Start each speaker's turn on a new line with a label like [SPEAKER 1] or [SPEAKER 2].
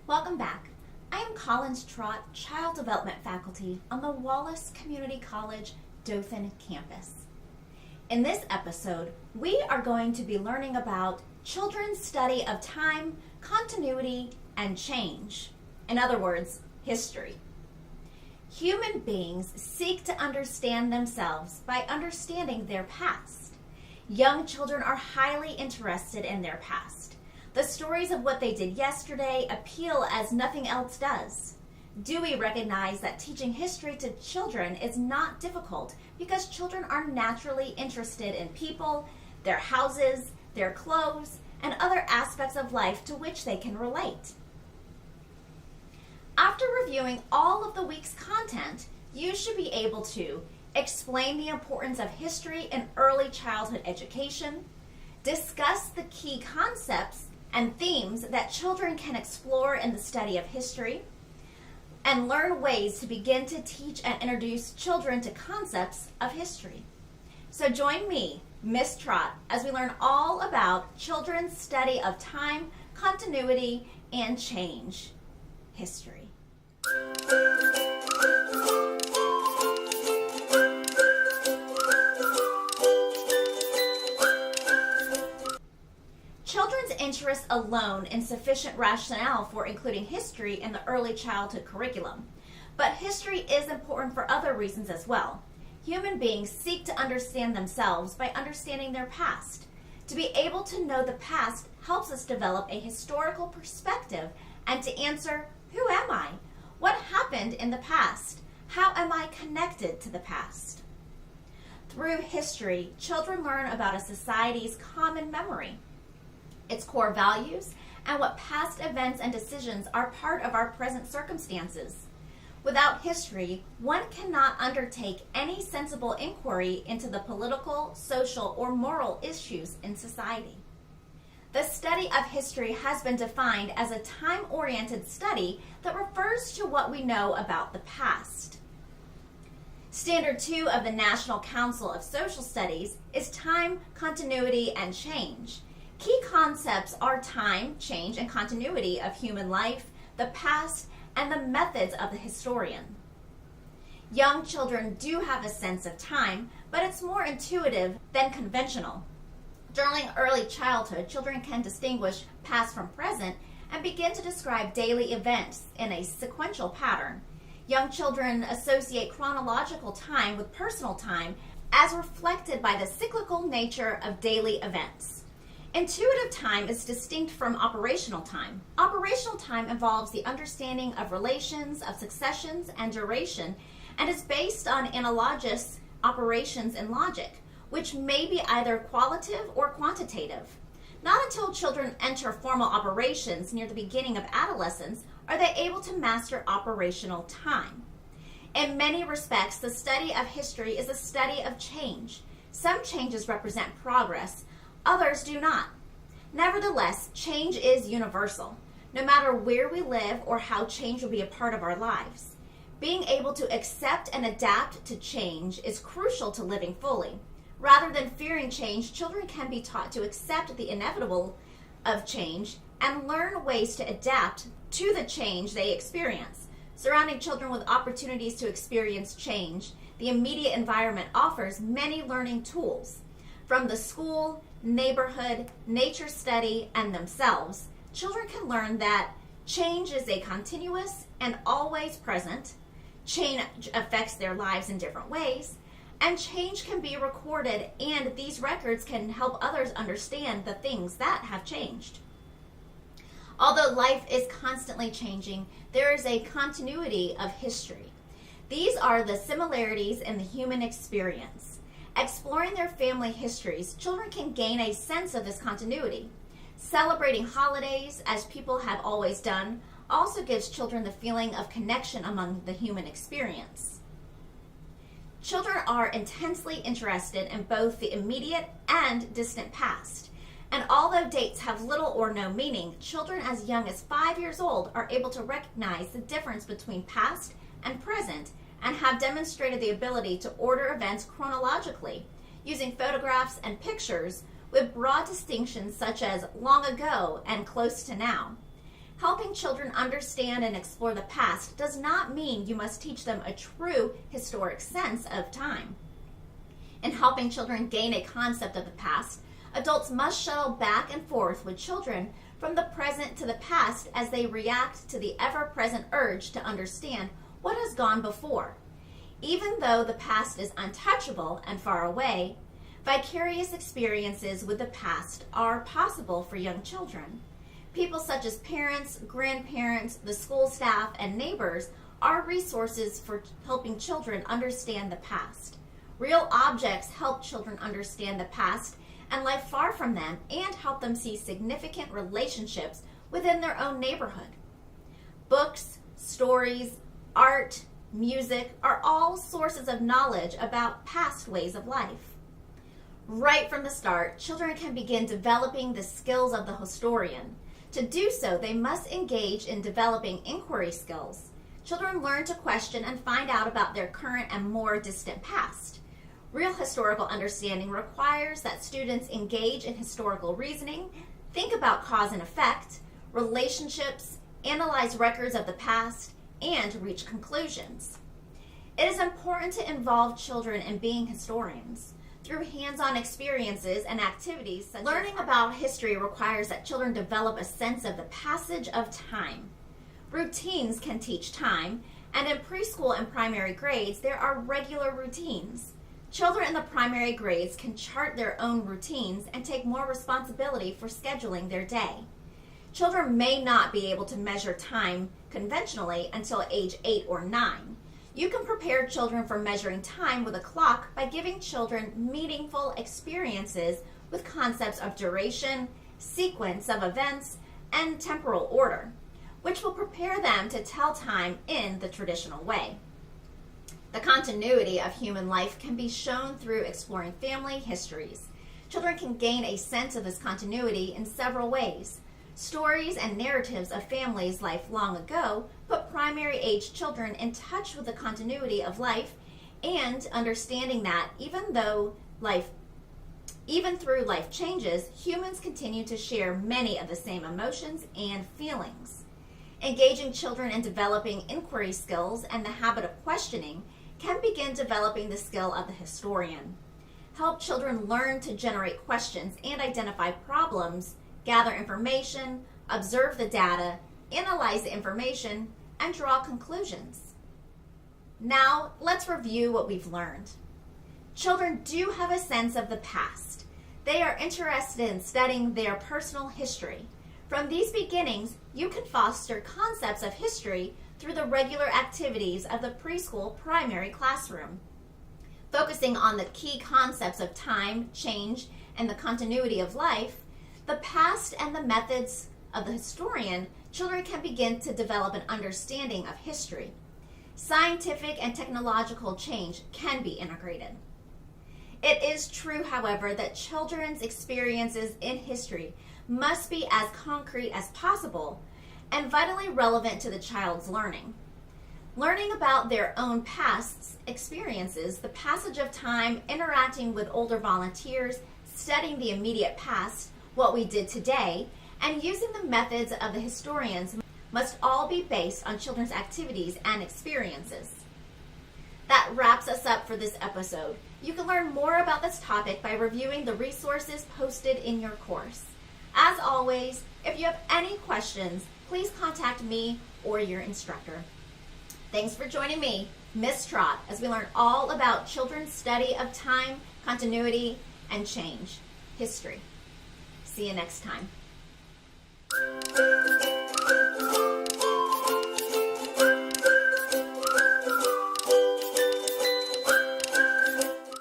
[SPEAKER 1] Welcome back. I am Collins Trott, Child Development Faculty on the Wallace Community College Dothan campus. In this episode, we are going to be learning about children's study of time, continuity, and change. In other words, history. Human beings seek to understand themselves by understanding their past. Young children are highly interested in their past. The stories of what they did yesterday appeal as nothing else does. Dewey recognized that teaching history to children is not difficult because children are naturally interested in people, their houses, their clothes, and other aspects of life to which they can relate. After reviewing all of the week's content, you should be able to explain the importance of history in early childhood education, discuss the key concepts and themes that children can explore in the study of history, and learn ways to begin to teach and introduce children to concepts of history. So join me, Miss Trott, as we learn all about children's study of time, continuity, and change. History. Children's interest alone is sufficient rationale for including history in the early childhood curriculum. But history is important for other reasons as well. Human beings seek to understand themselves by understanding their past. To be able to know the past helps us develop a historical perspective and to answer, who am I? What happened in the past? How am I connected to the past? Through history, children learn about a society's common memory, its core values, and what past events and decisions are part of our present circumstances. Without history, one cannot undertake any sensible inquiry into the political, social, or moral issues in society. The study of history has been defined as a time-oriented study that refers to what we know about the past. Standard 2 of the National Council of Social Studies is time, continuity, and change. Key concepts are time, change, and continuity of human life, the past, and the methods of the historian. Young children do have a sense of time, but it's more intuitive than conventional. During early childhood, children can distinguish past from present and begin to describe daily events in a sequential pattern. Young children associate chronological time with personal time as reflected by the cyclical nature of daily events. Intuitive time is distinct from operational time. Operational time involves the understanding of relations, of successions, and duration, and is based on analogous operations in logic, which may be either qualitative or quantitative. Not until children enter formal operations near the beginning of adolescence are they able to master operational time. In many respects, the study of history is a study of change. Some changes represent progress, others do not. Nevertheless, change is universal, no matter where we live or how change will be a part of our lives. Being able to accept and adapt to change is crucial to living fully. Rather than fearing change, children can be taught to accept the inevitable of change and learn ways to adapt to the change they experience. Surrounding children with opportunities to experience change, the immediate environment offers many learning tools. From the school, neighborhood, nature study, and themselves, children can learn that change is a continuous and always present. Change affects their lives in different ways, and change can be recorded, and these records can help others understand the things that have changed. Although life is constantly changing, there is a continuity of history. These are the similarities in the human experience. Exploring their family histories, children can gain a sense of this continuity. Celebrating holidays, as people have always done, also gives children the feeling of connection among the human experience. Children are intensely interested in both the immediate and distant past. And although dates have little or no meaning, children as young as 5 years old are able to recognize the difference between past and present and have demonstrated the ability to order events chronologically using photographs and pictures with broad distinctions such as long ago and close to now. Helping children understand and explore the past does not mean you must teach them a true historic sense of time. In helping children gain a concept of the past, adults must shuttle back and forth with children from the present to the past as they react to the ever-present urge to understand what has gone before. Even though the past is untouchable and far away, vicarious experiences with the past are possible for young children. People such as parents, grandparents, the school staff, and neighbors are resources for helping children understand the past. Real objects help children understand the past and life far from them, and help them see significant relationships within their own neighborhood. Books, stories, art, music are all sources of knowledge about past ways of life. Right from the start, children can begin developing the skills of the historian. To do so, they must engage in developing inquiry skills. Children learn to question and find out about their current and more distant past. Real historical understanding requires that students engage in historical reasoning, think about cause and effect, relationships, analyze records of the past, and reach conclusions. It is important to involve children in being historians. Through hands-on experiences and activities such learning about history requires that children develop a sense of the passage of time. Routines can teach time, and in preschool and primary grades there are regular routines. Children in the primary grades can chart their own routines and take more responsibility for scheduling their day. Children may not be able to measure time conventionally until age 8 or 9. You can prepare children for measuring time with a clock by giving children meaningful experiences with concepts of duration, sequence of events, and temporal order, which will prepare them to tell time in the traditional way. The continuity of human life can be shown through exploring family histories. Children can gain a sense of this continuity in several ways. Stories and narratives of families' life long ago put primary-age children in touch with the continuity of life and understanding that even through life changes, humans continue to share many of the same emotions and feelings. Engaging children in developing inquiry skills and the habit of questioning can begin developing the skill of the historian. Help children learn to generate questions and identify problems, gather information, observe the data, analyze the information, and draw conclusions. Now, let's review what we've learned. Children do have a sense of the past. They are interested in studying their personal history. From these beginnings, you can foster concepts of history through the regular activities of the preschool primary classroom. Focusing on the key concepts of time, change, and the continuity of life, the past, and the methods of the historian, children can begin to develop an understanding of history. Scientific and technological change can be integrated. It is true, however, that children's experiences in history must be as concrete as possible and vitally relevant to the child's learning. Learning about their own past experiences, the passage of time, interacting with older volunteers, studying the immediate past, what we did today, and using the methods of the historians must all be based on children's activities and experiences. That wraps us up for this episode. You can learn more about this topic by reviewing the resources posted in your course. As always, if you have any questions, please contact me or your instructor. Thanks for joining me, Miss Trott, as we learn all about children's study of time, continuity, and change, history. See you next time.